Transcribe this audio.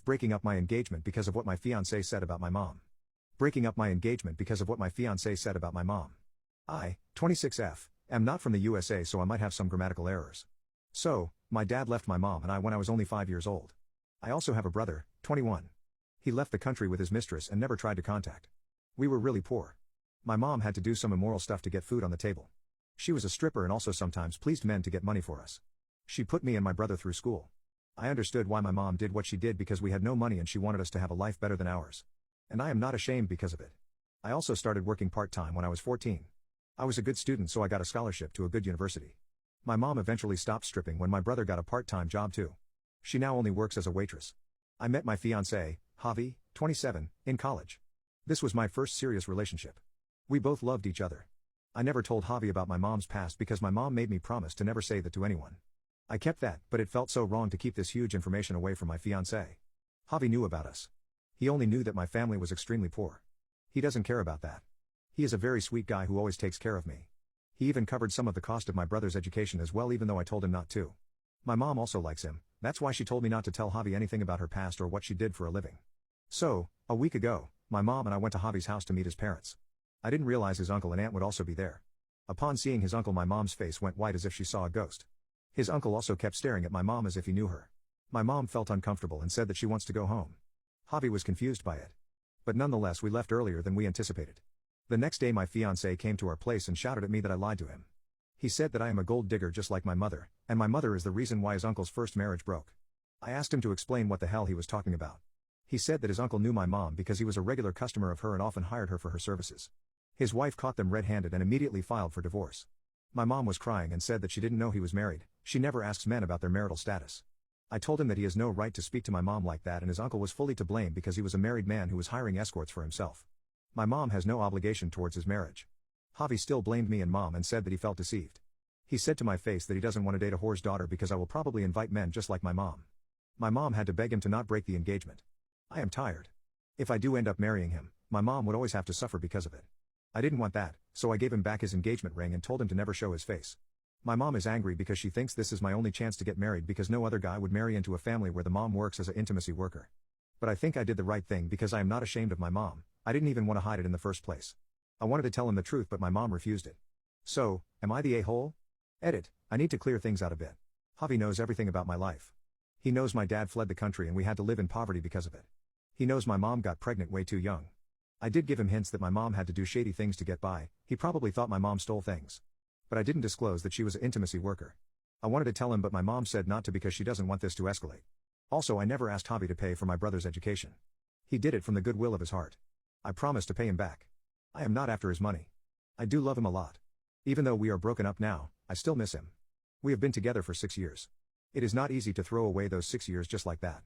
Breaking up my engagement because of what my fiancé said about my mom. Breaking up my engagement because of what my fiancé said about my mom. I, 26F, am not from the USA, so I might have some grammatical errors. So, my dad left my mom and I when I was only 5 years old. I also have a brother, 21. He left the country with his mistress and never tried to contact. We were really poor. My mom had to do some immoral stuff to get food on the table. She was a stripper and also sometimes pleased men to get money for us. She put me and my brother through school. I understood why my mom did what she did because we had no money and she wanted us to have a life better than ours. And I am not ashamed because of it. I also started working part-time when I was 14. I was a good student, so I got a scholarship to a good university. My mom eventually stopped stripping when my brother got a part-time job too. She now only works as a waitress. I met my fiancé, Javi, 27, in college. This was my first serious relationship. We both loved each other. I never told Javi about my mom's past because my mom made me promise to never say that to anyone. I kept that, but it felt so wrong to keep this huge information away from my fiancé. Javi knew about us. He only knew that my family was extremely poor. He doesn't care about that. He is a very sweet guy who always takes care of me. He even covered some of the cost of my brother's education as well, even though I told him not to. My mom also likes him. That's why she told me not to tell Javi anything about her past or what she did for a living. So, a week ago, my mom and I went to Javi's house to meet his parents. I didn't realize his uncle and aunt would also be there. Upon seeing his uncle, my mom's face went white as if she saw a ghost. His uncle also kept staring at my mom as if he knew her. My mom felt uncomfortable and said that she wants to go home. Javi was confused by it. But nonetheless, we left earlier than we anticipated. The next day my fiancé came to our place and shouted at me that I lied to him. He said that I am a gold digger just like my mother, and my mother is the reason why his uncle's first marriage broke. I asked him to explain what the hell he was talking about. He said that his uncle knew my mom because he was a regular customer of her and often hired her for her services. His wife caught them red-handed and immediately filed for divorce. My mom was crying and said that she didn't know he was married. She never asks men about their marital status. I told him that he has no right to speak to my mom like that, and his uncle was fully to blame because he was a married man who was hiring escorts for himself. My mom has no obligation towards his marriage. Javi still blamed me and mom and said that he felt deceived. He said to my face that he doesn't want to date a whore's daughter because I will probably invite men just like my mom. My mom had to beg him to not break the engagement. I am tired. If I do end up marrying him, my mom would always have to suffer because of it. I didn't want that, so I gave him back his engagement ring and told him to never show his face. My mom is angry because she thinks this is my only chance to get married because no other guy would marry into a family where the mom works as an intimacy worker. But I think I did the right thing because I am not ashamed of my mom. I didn't even want to hide it in the first place. I wanted to tell him the truth, but my mom refused it. So, am I the a-hole? Edit, I need to clear things out a bit. Javi knows everything about my life. He knows my dad fled the country and we had to live in poverty because of it. He knows my mom got pregnant way too young. I did give him hints that my mom had to do shady things to get by. He probably thought my mom stole things. But I didn't disclose that she was an intimacy worker. I wanted to tell him, but my mom said not to because she doesn't want this to escalate. Also, I never asked Javi to pay for my brother's education. He did it from the goodwill of his heart. I promised to pay him back. I am not after his money. I do love him a lot. Even though we are broken up now, I still miss him. We have been together for 6 years. It is not easy to throw away those 6 years just like that.